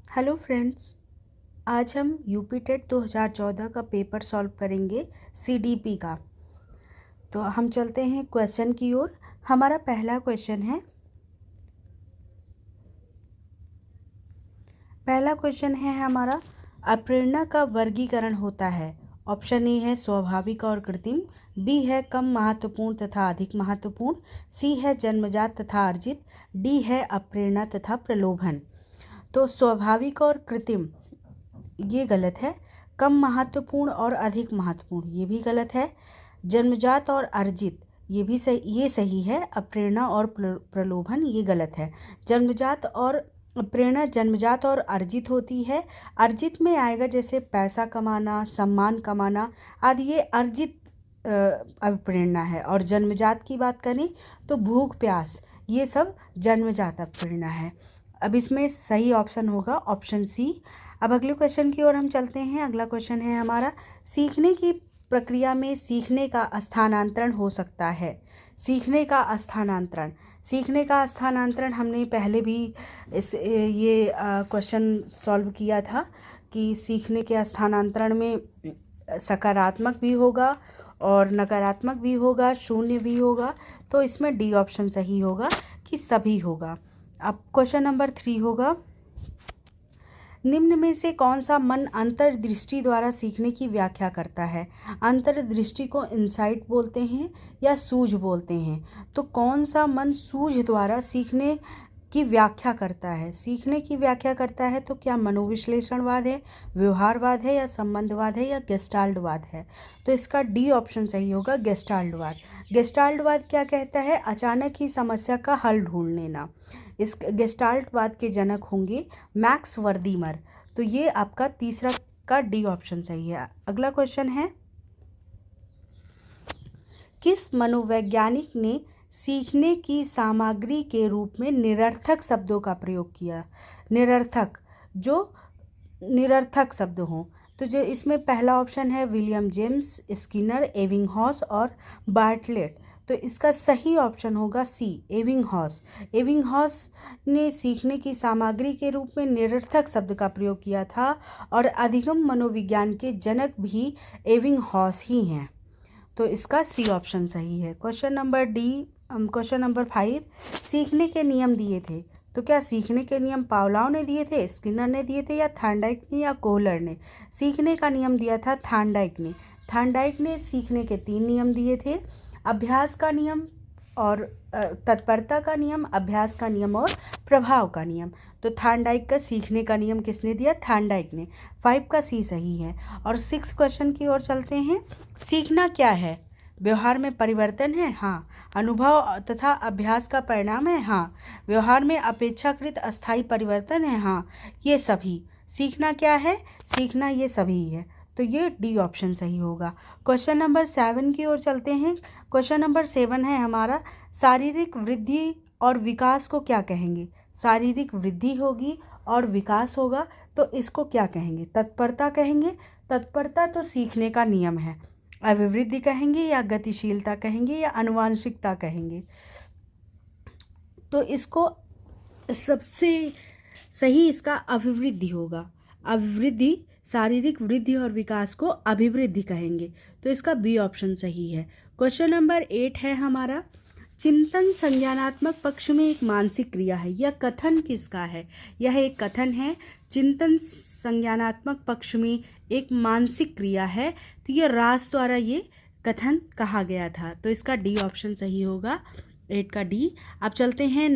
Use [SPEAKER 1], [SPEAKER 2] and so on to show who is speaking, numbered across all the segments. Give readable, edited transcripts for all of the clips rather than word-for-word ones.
[SPEAKER 1] Hello friends. आज हम UP TET 2014 का पेपर सॉल्व करेंगे सीडीपी का। तो हम चलते हैं क्वेश्चन की ओर। हमारा पहला क्वेश्चन है हमारा, अप्रेरणा का वर्गीकरण होता है। ऑप्शन ए है स्वाभाविक और कृत्रिम, बी है कम महत्वपूर्ण तथा अधिक महत्वपूर्ण, सी है जन्मजात तथा अर्जित, डी है अप्रेरणा तथा प्रलोभन। तो स्वाभाविक और कृत्रिम ये गलत है, कम महत्वपूर्ण और अधिक महत्वपूर्ण ये भी गलत है, जन्मजात और अर्जित ये भी सही, ये सही है, अप्रेरणा और प्रलोभन ये गलत है। जन्मजात और प्रेरणा जन्मजात और अर्जित होती है। अर्जित में आएगा जैसे पैसा कमाना, सम्मान कमाना आदि, ये अर्जित अप्रेरणा है। और जन्मजात की बात करें तो भूख प्यास ये सब जन्मजात अप्रेरणा है। अब इसमें सही ऑप्शन होगा ऑप्शन सी। अब अगले क्वेश्चन की ओर हम चलते हैं। अगला क्वेश्चन है हमारा, सीखने की प्रक्रिया में सीखने का स्थानांतरण हो सकता है। सीखने का स्थानांतरण हमने पहले भी ये क्वेश्चन सॉल्व किया था कि सीखने के स्थानांतरण में सकारात्मक भी होगा और नकारात्मक भी होगा, शून्य भी होगा। तो इसमें डी ऑप्शन सही होगा कि सभी होगा। अब क्वेश्चन नंबर 3 होगा, निम्न में से कौन सा मन अंतर्दृष्टि द्वारा सीखने की व्याख्या करता है। अंतर्दृष्टि को इंसाइट बोलते हैं या सूझ बोलते हैं। तो कौन सा मन सूझ द्वारा सीखने की व्याख्या करता है। सीखने की व्याख्या करता है तो क्या मनोविश्लेषणवाद है, व्यवहारवाद है या संबंधवाद है या गेस्टाल्टवाद है। तो इसका डी ऑप्शन सही होगा, गेस्टाल्टवाद। गेस्टाल्टवाद क्या कहता है, अचानक ही समस्या का हल ढूंढ लेना। इस गेस्टाल्टवाद के जनक होंगे मैक्स वर्दीमर। तो ये आपका तीसरा का डी ऑप्शन सही है। अगला क्वेश्चन है, किस मनोवैज्ञानिक ने सीखने की सामग्री के रूप में निरर्थक शब्दों का प्रयोग किया। निरर्थक शब्द हों तो जो इसमें पहला ऑप्शन है विलियम जेम्स, स्किनर, एबिंगहॉस और बार्टलेट। तो इसका सही ऑप्शन होगा सी, एबिंगहॉस। एबिंगहॉस ने सीखने की सामग्री के रूप में निरर्थक शब्द का प्रयोग किया था और अधिगम मनोविज्ञान के जनक भी एबिंगहॉस ही हैं। तो इसका सी ऑप्शन सही है। क्वेश्चन नंबर 5, सीखने के नियम दिए थे। तो क्या सीखने के नियम पावलोव ने दिए थे, स्किनर ने दिए थे या थार्नडाइक ने या कोहलर ने। सीखने का नियम दिया था थार्नडाइक ने। थार्नडाइक ने सीखने के 3 नियम दिए थे, अभ्यास का नियम और तत्परता का नियम, अभ्यास का नियम और प्रभाव का नियम। तो थार्नडाइक का सीखने का नियम किसने दिया, थार्नडाइक ने। 5 का सी सही है। और 6 क्वेश्चन की ओर चलते हैं। सीखना क्या है, व्यवहार में परिवर्तन है, हाँ। अनुभव तथा अभ्यास का परिणाम है, हाँ। व्यवहार में अपेक्षाकृत अस्थायी परिवर्तन है, हाँ। ये सभी सीखना क्या है, सीखना ये सभी है। तो ये डी ऑप्शन सही होगा। क्वेश्चन नंबर 7 की ओर चलते हैं। क्वेश्चन नंबर 7 है हमारा, शारीरिक वृद्धि और विकास को क्या कहेंगे। शारीरिक वृद्धि होगी और विकास होगा तो इसको क्या कहेंगे, तत्परता कहेंगे। तत्परता तो सीखने का नियम है। अभिवृद्धि कहेंगे या गतिशीलता कहेंगे या आनुवांशिकता कहेंगे। तो इसको सबसे सही इसका अभिवृद्धि होगा। अभिवृद्धि, शारीरिक वृद्धि और विकास को अभिवृद्धि कहेंगे। तो इसका बी ऑप्शन सही है। क्वेश्चन नंबर 8 है हमारा, चिंतन संज्ञानात्मक पक्ष में एक मानसिक क्रिया है। यह कथन किसका है, यह एक कथन है। चिंतन संज्ञानात्मक पक्ष में एक मानसिक क्रिया है। तो यह रास द्वारा ये कथन कहा गया था। तो इसका डी ऑप्शन सही होगा, 8 का डी। अब चलते हैं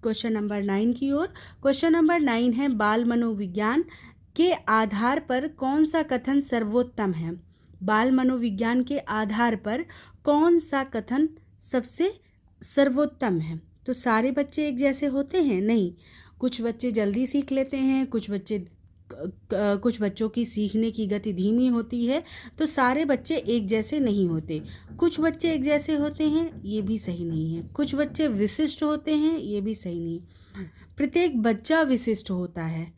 [SPEAKER 1] क्वेश्चन नंबर 9 की ओर। क्वेश्चन नंबर 9 है, बाल मनोविज्ञान के आधार पर कौन सा कथन सर्वोत्तम है। बाल मनोविज्ञान के आधार पर कौन सा कथन सबसे सर्वोत्तम है। तो सारे बच्चे एक जैसे होते हैं, नहीं। कुछ बच्चे जल्दी सीख लेते हैं, कुछ बच्चों की सीखने की गति धीमी होती है। तो सारे बच्चे एक जैसे नहीं होते। कुछ बच्चे एक जैसे होते हैं, ये भी सही नहीं है। कुछ बच्चे विशिष्ट होते हैं, ये भी सही नहीं। प्रत्येक बच्चा विशिष्ट होता है।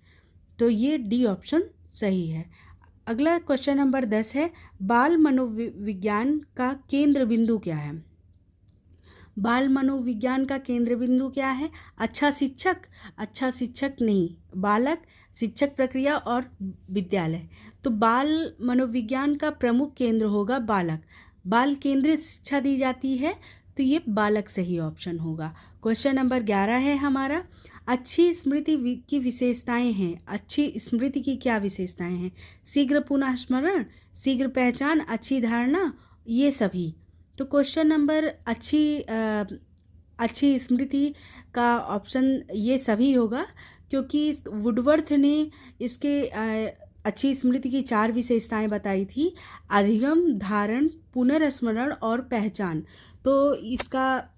[SPEAKER 1] तो ये डी ऑप्शन सही है। अगला क्वेश्चन नंबर 10 है, बाल मनोविज्ञान का केंद्र बिंदु क्या है। बाल मनोविज्ञान का केंद्र बिंदु क्या है? अच्छा शिक्षक नहीं, बालक, शिक्षक प्रक्रिया और विद्यालय। तो बाल मनोविज्ञान का प्रमुख केंद्र होगा बालक। बाल केंद्रित शिक्षा दी जाती है, तो ये बालक सही ऑप्शन होगा। क्वेश्चन नंबर 11 है हमारा, अच्छी स्मृति की विशेषताएं हैं। अच्छी स्मृति की क्या विशेषताएं हैं? शीघ्र पुनः स्मरण, शीघ्र पहचान, अच्छी धारणा, ये सभी। तो क्वेश्चन नंबर अच्छी स्मृति का ऑप्शन ये सभी होगा, क्योंकि वुडवर्थ ने इसके अच्छी स्मृति की 4 विशेषताएं बताई थी, अधिगम, धारण, पुनर्स्मरण और पहचान। तो इसका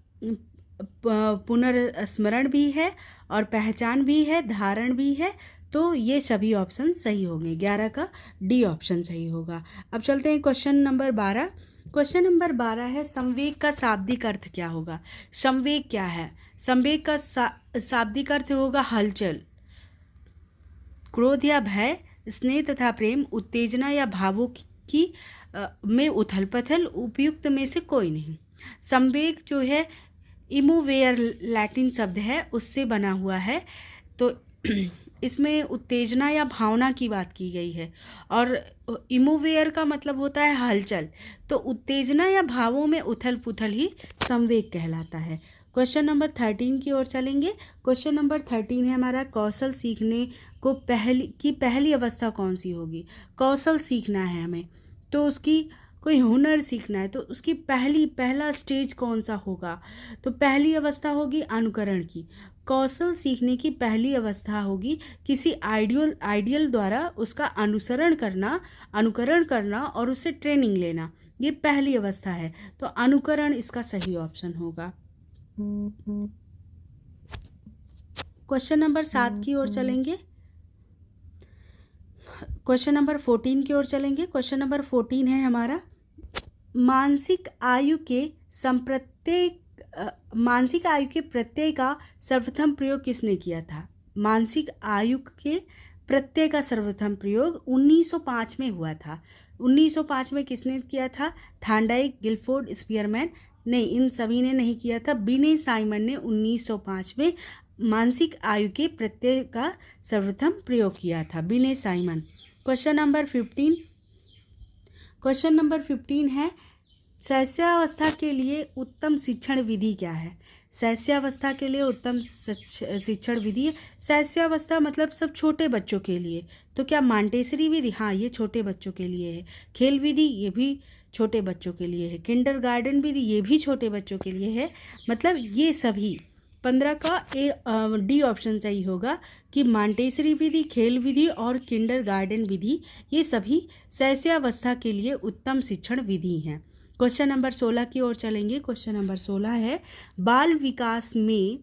[SPEAKER 1] पुनर्स्मरण भी है और पहचान भी है, धारण भी है, तो ये सभी ऑप्शन सही होंगे। 11 का डी ऑप्शन सही होगा। अब चलते हैं क्वेश्चन नंबर 12। क्वेश्चन नंबर 12 है, संवेग का शाब्दिक अर्थ क्या होगा? संवेग क्या है? संवेग का शाब्दिक अर्थ होगा हलचल, क्रोध या भय, स्नेह तथा प्रेम, उत्तेजना या भावों की में उथल पथल, उपयुक्त में से कोई नहीं। संवेग जो है इमोवेयर लैटिन शब्द है, उससे बना हुआ है। तो इसमें उत्तेजना या भावना की बात की गई है, और इमोवेयर का मतलब होता है हलचल। तो उत्तेजना या भावों में उथल पुथल ही संवेग कहलाता है। क्वेश्चन नंबर 13 की ओर चलेंगे। क्वेश्चन नंबर 13 है हमारा, कौशल सीखने को पहली अवस्था कौन सी होगी? कौशल सीखना है हमें, तो उसकी कोई हुनर सीखना है, तो उसकी पहला स्टेज कौन सा होगा? तो पहली अवस्था होगी अनुकरण की। कौशल सीखने की पहली अवस्था होगी किसी आइडियल द्वारा उसका अनुकरण करना और उससे ट्रेनिंग लेना, ये पहली अवस्था है। तो अनुकरण इसका सही ऑप्शन होगा। क्वेश्चन नंबर 7 की ओर चलेंगे। क्वेश्चन नंबर 14 की ओर चलेंगे। क्वेश्चन नंबर 14 है हमारा, मानसिक आयु के प्रत्यय का सर्वप्रथम प्रयोग किसने किया था? मानसिक आयु के प्रत्यय का सर्वप्रथम प्रयोग 1905 में हुआ था। 1905 में किसने किया था? Thorndike, Guilford, Spearman? नहीं, इन सभी ने नहीं किया था। बिने साइमन ने 1905 में मानसिक आयु के प्रत्यय का सर्वप्रथम प्रयोग किया था, बिने Simon. Question number 15। Question number 15 है, शैशवावस्था के लिए उत्तम शिक्षण विधि क्या है? शैशवावस्था के लिए उत्तम शिक्षण विधि, शैशवावस्था मतलब सब छोटे बच्चों के लिए। तो क्या मांटेसरी विधि? हाँ, ये छोटे बच्चों के लिए है। खेल विधि, ये भी छोटे बच्चों के लिए है। किंडरगार्टन विधि, ये भी छोटे बच्चों के लिए है। मतलब ये सभी 15 का डी ऑप्शन सही होगा कि मांटेसरी विधि, खेल विधि और किंडरगार्टन विधि, ये सभी शैशवावस्था के लिए उत्तम शिक्षण विधि हैं। क्वेश्चन नंबर 16 की ओर चलेंगे। क्वेश्चन नंबर 16 है, बाल विकास में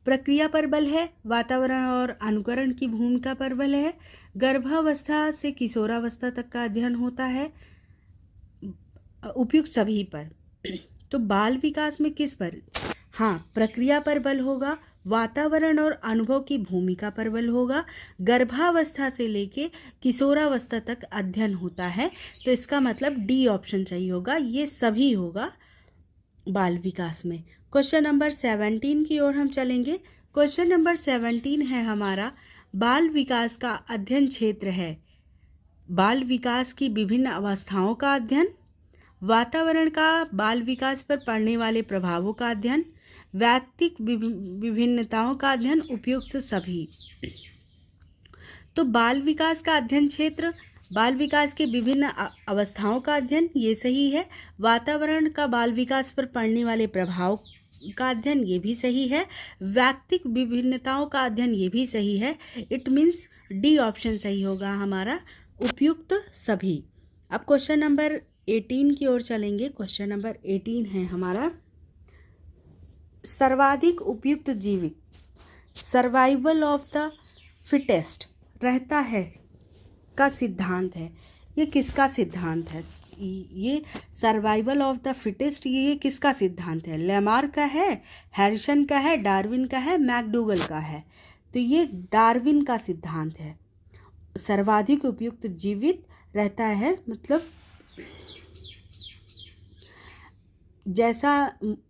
[SPEAKER 1] प्रक्रिया पर बल है, वातावरण और अनुकरण की भूमिका पर बल है, गर्भावस्था से किशोरावस्था तक का अध्ययन होता है, उपयुक्त सभी पर। तो बाल विकास में किस पर? हाँ, प्रक्रिया पर बल होगा, वातावरण और अनुभव की भूमिका पर बल होगा, गर्भावस्था से लेके किशोरावस्था तक अध्ययन होता है। तो इसका मतलब डी ऑप्शन सही होगा, ये सभी होगा बाल विकास में। क्वेश्चन नंबर 17 की ओर हम चलेंगे। क्वेश्चन नंबर 17 है हमारा, बाल विकास का अध्ययन क्षेत्र है बाल विकास की विभिन्न अवस्थाओं का अध्ययन, वातावरण का बाल विकास पर पड़ने वाले प्रभावों का अध्ययन, व्यक्तिक विभिन्नताओं का अध्ययन, उपयुक्त सभी। तो बाल विकास का अध्ययन क्षेत्र, बाल विकास के विभिन्न अवस्थाओं का अध्ययन, ये सही है। वातावरण का बाल विकास पर पड़ने वाले प्रभाव का अध्ययन, ये भी सही है। व्यक्तिक विभिन्नताओं का अध्ययन, ये भी सही है। इट मीन्स डी ऑप्शन सही होगा हमारा, उपयुक्त सभी। अब क्वेश्चन नंबर 18 की ओर चलेंगे। क्वेश्चन नंबर 18 है हमारा, सर्वाधिक उपयुक्त जीवित, सर्वाइवल ऑफ द फिटेस्ट रहता है का सिद्धांत है। ये किसका सिद्धांत है? ये सर्वाइवल ऑफ द फिटेस्ट, ये किसका सिद्धांत है? लेमार्क का है, हैरिसन का है, डार्विन का है, मैकडूगल का है? तो ये डार्विन का सिद्धांत है। सर्वाधिक उपयुक्त जीवित रहता है, मतलब जैसा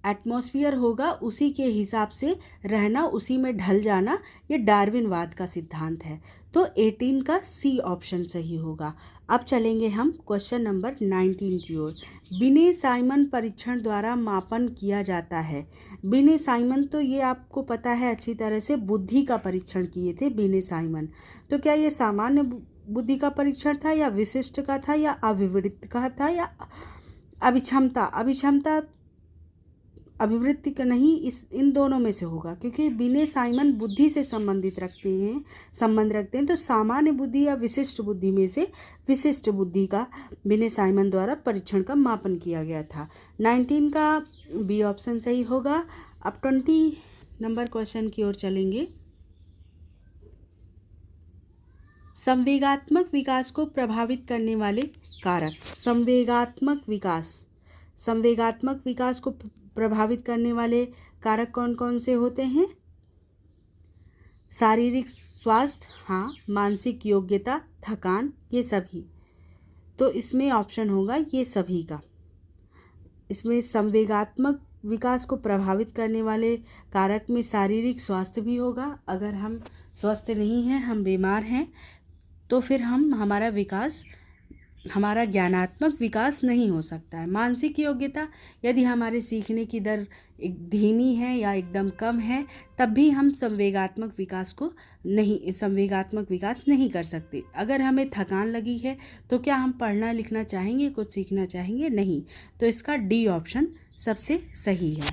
[SPEAKER 1] एटमॉस्फेयर होगा उसी के हिसाब से रहना, उसी में ढल जाना, ये डार्विनवाद का सिद्धांत है। तो 18 का सी ऑप्शन सही होगा। अब चलेंगे हम क्वेश्चन नंबर 19 की ओर। बिने साइमन परीक्षण द्वारा मापन किया जाता है। बिने साइमन, तो ये आपको पता है अच्छी तरह से, बुद्धि का परीक्षण किए थे बिने साइमन। तो क्या ये सामान्य बुद्धि का परीक्षण था, या विशिष्ट का था, या अभिवृत्ति का था, या अभिक्षमता अभिवृत्ति का नहीं, इन दोनों में से होगा, क्योंकि बिने साइमन बुद्धि से संबंध रखते हैं। तो सामान्य बुद्धि या विशिष्ट बुद्धि में से विशिष्ट बुद्धि का बिने साइमन द्वारा परीक्षण का मापन किया गया था। 19 का बी ऑप्शन सही होगा। अब 20 नंबर क्वेश्चन की ओर चलेंगे। संवेगात्मक विकास को प्रभावित करने वाले कारक। संवेगात्मक विकास को प्रभावित करने वाले कारक कौन कौन से होते हैं? शारीरिक स्वास्थ्य, हाँ, मानसिक योग्यता, थकान, ये सभी। तो इसमें ऑप्शन होगा ये सभी का। इसमें संवेगात्मक विकास को प्रभावित करने वाले कारक में शारीरिक स्वास्थ्य भी होगा। अगर हम स्वस्थ नहीं हैं, हम बीमार हैं, तो फिर हमारा ज्ञानात्मक विकास नहीं हो सकता है। मानसिक योग्यता, यदि हमारे सीखने की दर एक धीमी है या एकदम कम है, तब भी हम संवेगात्मक विकास नहीं कर सकते। अगर हमें थकान लगी है तो क्या हम पढ़ना लिखना चाहेंगे, कुछ सीखना चाहेंगे? नहीं। तो इसका डी ऑप्शन सबसे सही है।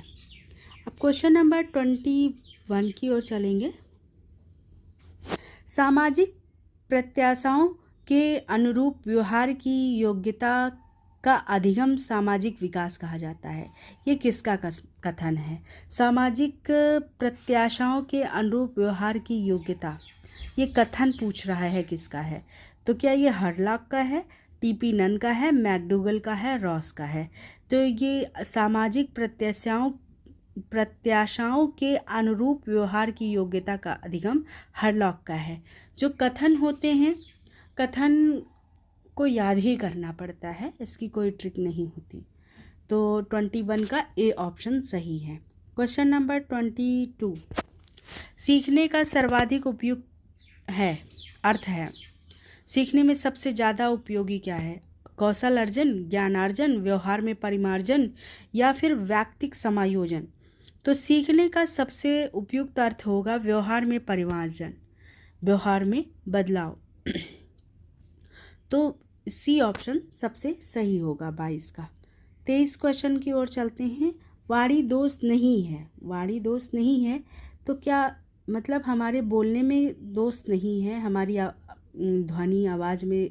[SPEAKER 1] अब क्वेश्चन नंबर 21 की ओर चलेंगे। सामाजिक प्रत्याशाओं के अनुरूप व्यवहार की योग्यता का अधिगम सामाजिक विकास कहा जाता है। ये किसका कथन है? सामाजिक प्रत्याशाओं के अनुरूप व्यवहार की योग्यता, ये कथन पूछ रहा है किसका है? तो क्या ये हरलॉक का है, टीपी नन का है, मैकडूगल का है, रॉस का है? तो ये सामाजिक प्रत्याशाओं के अनुरूप व्यवहार की योग्यता का अधिगम हरलॉक का है। जो कथन होते हैं, कथन को याद ही करना पड़ता है, इसकी कोई ट्रिक नहीं होती। तो 21 का ए ऑप्शन सही है। Question number 22। सीखने का सर्वाधिक उपयुक्त अर्थ है। सीखने में सबसे ज़्यादा उपयोगी क्या है? कौशल अर्जन, ज्ञानार्जन, व्यवहार में परिमार्जन, या फिर व्यक्तिक समायोजन? तो सीखने का सबसे उपयुक्त अर्थ होगा व्यवहार में परिमार्जन, व्यवहार में बदलाव। तो सी ऑप्शन सबसे सही होगा 22 का। 23 क्वेश्चन की ओर चलते हैं। वाणी दोष नहीं है, तो क्या मतलब हमारे बोलने में दोष नहीं है, हमारी ध्वनि आवाज़ में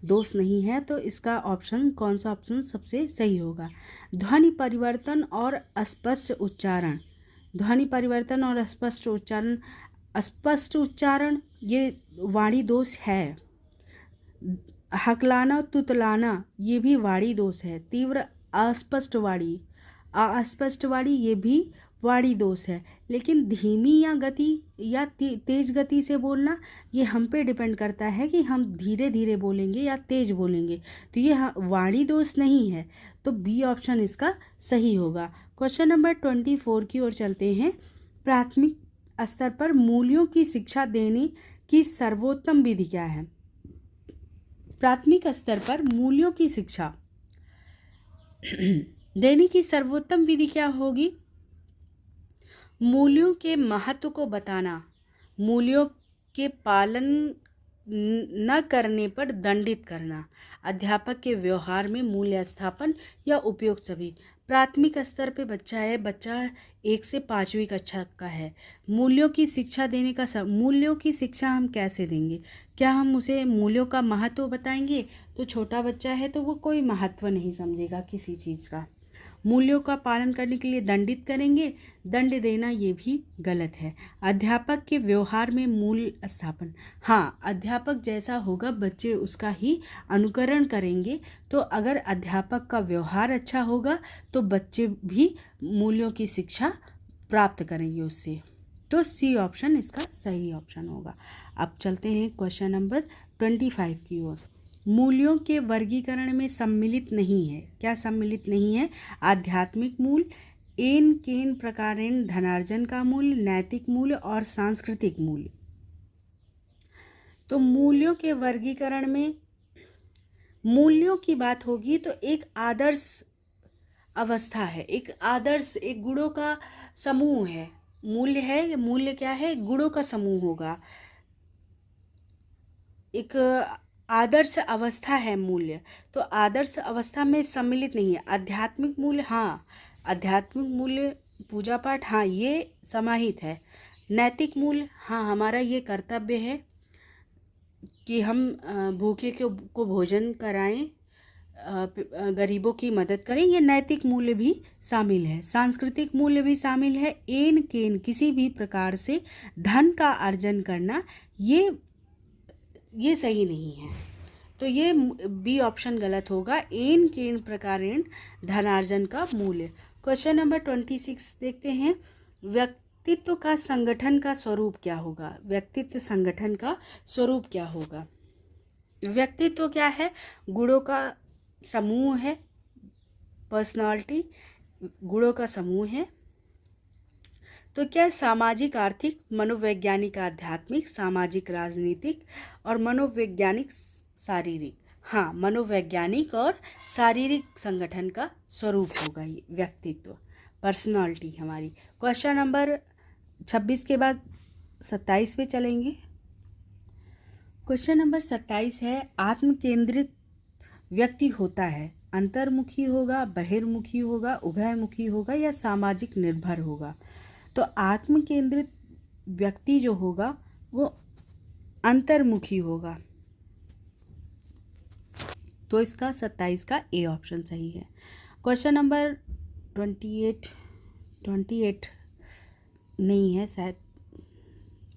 [SPEAKER 1] दोष नहीं है? तो इसका ऑप्शन, कौन सा ऑप्शन सबसे सही होगा? ध्वनि परिवर्तन और अस्पष्ट ये वाणी दोष है। हकलाना, तुतलाना, ये भी वाणी दोष है। तीव्र अस्पष्ट वाणी, ये भी वाणी दोष है। लेकिन धीमी या तेज गति से बोलना, ये हम पे डिपेंड करता है कि हम धीरे धीरे बोलेंगे या तेज बोलेंगे। तो ये वाणी दोष नहीं है। तो बी ऑप्शन इसका सही होगा। क्वेश्चन नंबर 24 की ओर चलते हैं। प्राथमिक स्तर पर मूल्यों की शिक्षा देने की सर्वोत्तम विधि क्या है? प्राथमिक स्तर पर मूल्यों की शिक्षा देने की सर्वोत्तम विधि क्या होगी? मूल्यों के महत्व को बताना, मूल्यों के पालन न करने पर दंडित करना, अध्यापक के व्यवहार में मूल्य स्थापन या उपयोग सभी। प्राथमिक स्तर पे बच्चा 1 से 5वीं कक्षा का है। मूल्यों की शिक्षा देने का मूल्यों की शिक्षा हम कैसे देंगे? क्या हम उसे मूल्यों का महत्व बताएंगे? तो छोटा बच्चा है तो वो कोई महत्व नहीं समझेगा किसी चीज़ का। मूल्यों का पालन करने के लिए दंडित करेंगे, दंड देना ये भी गलत है। अध्यापक के व्यवहार में मूल्य स्थापन, हाँ, अध्यापक जैसा होगा बच्चे उसका ही अनुकरण करेंगे। तो अगर अध्यापक का व्यवहार अच्छा होगा तो बच्चे भी मूल्यों की शिक्षा प्राप्त करेंगे उससे। तो सी ऑप्शन इसका सही ऑप्शन होगा। अब चलते हैं क्वेश्चन नंबर 25 की ओर। मूल्यों के वर्गीकरण में सम्मिलित नहीं है। क्या सम्मिलित नहीं है? आध्यात्मिक मूल्य, एन केन प्रकारेण धनार्जन का मूल्य, नैतिक मूल्य और सांस्कृतिक मूल्य। तो मूल्यों के वर्गीकरण में मूल्यों की बात होगी तो एक आदर्श अवस्था है, एक आदर्श, एक गुणों का समूह है। मूल्य है, मूल्य क्या है? गुणों का समूह होगा। एक आदर्श अवस्था है मूल्य, तो आदर्श अवस्था में सम्मिलित नहीं है। आध्यात्मिक मूल्य, हाँ, आध्यात्मिक मूल्य, पूजा पाठ, हाँ, ये समाहित है। नैतिक मूल्य, हाँ, हमारा ये कर्तव्य है कि हम भूखे को भोजन कराएं, गरीबों की मदद करें, ये नैतिक मूल्य भी शामिल है। सांस्कृतिक मूल्य भी शामिल है। एन केन किसी भी प्रकार से धन का अर्जन करना, ये सही नहीं है। तो ये बी ऑप्शन गलत होगा। एन केन प्रकारेण धनार्जन का मूल्य। क्वेश्चन नंबर 26 देखते हैं। व्यक्तित्व का संगठन का स्वरूप क्या होगा? व्यक्तित्व संगठन का स्वरूप क्या होगा? व्यक्तित्व क्या है? गुणों का समूह है। पर्सनालिटी गुणों का समूह है। तो क्या सामाजिक, आर्थिक, मनोवैज्ञानिक, आध्यात्मिक, सामाजिक, राजनीतिक और मनोवैज्ञानिक, शारीरिक। हाँ, मनोवैज्ञानिक और शारीरिक संगठन का स्वरूप होगा ये व्यक्तित्व, पर्सनालिटी हमारी। क्वेश्चन नंबर 26 के बाद 27 पे चलेंगे। क्वेश्चन नंबर 27 है, आत्म केंद्रित व्यक्ति होता है, अंतर्मुखी होगा, बहिर्मुखी होगा, उभयमुखी होगा या सामाजिक निर्भर होगा? तो आत्म केंद्रित व्यक्ति जो होगा वो अंतर्मुखी होगा। तो इसका 27 का ए ऑप्शन सही है। क्वेश्चन नंबर 28 नहीं है शायद,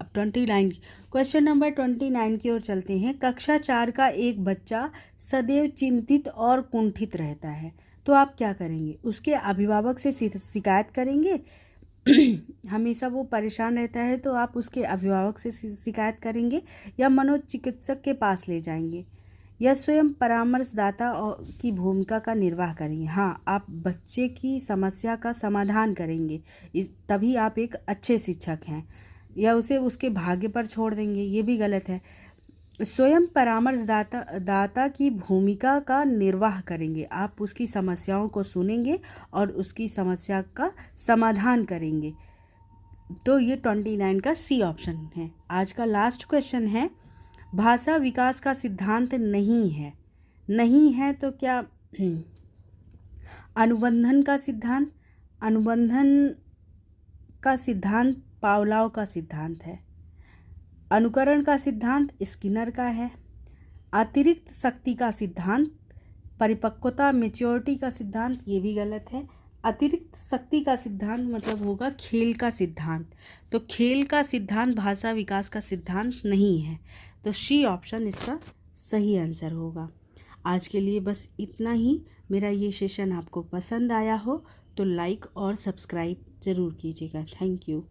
[SPEAKER 1] अब 29। क्वेश्चन नंबर 29 की ओर चलते हैं। कक्षा 4 का एक बच्चा सदैव चिंतित और कुंठित रहता है, तो आप क्या करेंगे? उसके अभिभावक से शिकायत करेंगे? हमेशा वो परेशान रहता है तो आप उसके अभिभावक से शिकायत करेंगे या मनोचिकित्सक के पास ले जाएंगे या स्वयं परामर्शदाता की भूमिका का निर्वाह करेंगे? हाँ, आप बच्चे की समस्या का समाधान करेंगे, तभी आप एक अच्छे शिक्षक हैं। या उसे उसके भाग्य पर छोड़ देंगे, ये भी गलत है। स्वयं परामर्शदाता की भूमिका का निर्वाह करेंगे, आप उसकी समस्याओं को सुनेंगे और उसकी समस्या का समाधान करेंगे। तो ये 29 का सी ऑप्शन है। आज का लास्ट क्वेश्चन है, भाषा विकास का सिद्धांत नहीं है। नहीं है तो क्या? अनुबंधन का सिद्धांत। अनुबंधन का सिद्धांत पावलोव का सिद्धांत है। अनुकरण का सिद्धांत स्किनर का है। अतिरिक्त शक्ति का सिद्धांत परिपक्वता, मैच्योरिटी का सिद्धांत, ये भी गलत है। अतिरिक्त शक्ति का सिद्धांत मतलब होगा खेल का सिद्धांत। तो खेल का सिद्धांत भाषा विकास का सिद्धांत नहीं है। तो सी ऑप्शन इसका सही आंसर होगा। आज के लिए बस इतना ही। मेरा ये सेशन आपको पसंद आया हो तो लाइक और सब्सक्राइब ज़रूर कीजिएगा। Thank you.